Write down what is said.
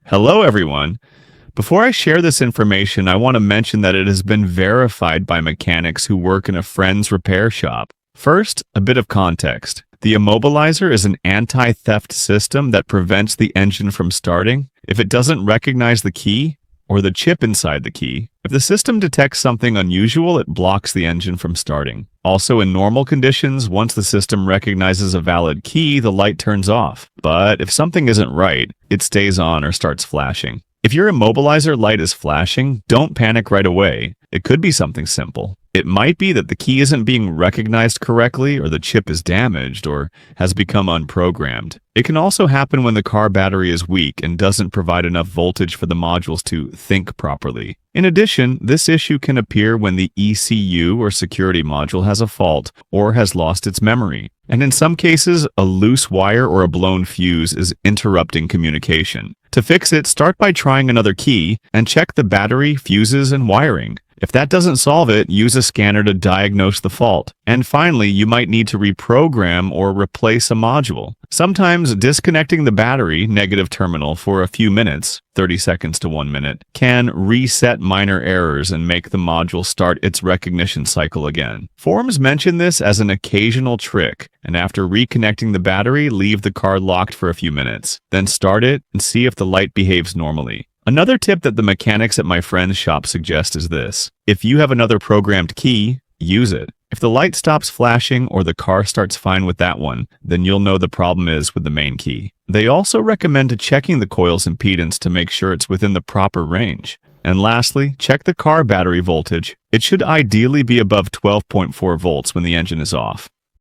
Hello, everyone. Before I share this information, I want to mention that it has been verified by mechanics who work in a friend's repair shop. First, a bit of context. The Immobilizer is an anti-theft system that prevents the engine from starting if it doesn't recognize the key or the chip inside the key. If the system detects something unusual, it blocks the engine from starting. Also, in normal conditions, once the system recognizes a valid key, the light turns off. But if something isn't right, it stays on or starts flashing. If your immobilizer light is flashing, don't panic right away. It could be something simple. It might be that the key isn't being recognized correctly, or the chip is damaged, or has become unprogrammed. It can also happen when the car battery is weak and doesn't provide enough voltage for the modules to think properly. In addition, this issue can appear when the ECU or security module has a fault or has lost its memory. And in some cases, a loose wire or a blown fuse is interrupting communication. To fix it, start by trying another key and check the battery, fuses, and wiring. If that doesn't solve it, use a scanner to diagnose the fault. And finally, you might need to reprogram or replace a module. Sometimes disconnecting the battery negative terminal for a few minutes, 30 seconds to 1 minute, can reset minor errors and make the module start its recognition cycle again. Forums mention this as an occasional trick, and after reconnecting the battery, leave the car locked for a few minutes. Then start it and see if the light behaves normally. Another tip that the mechanics at my friend's shop suggest is this. If you have another programmed key, use it. If the light stops flashing or the car starts fine with that one, then you'll know the problem is with the main key. They also recommend checking the coil's impedance to make sure it's within the proper range. And lastly, check the car battery voltage. It should ideally be above 12.4 volts when the engine is off.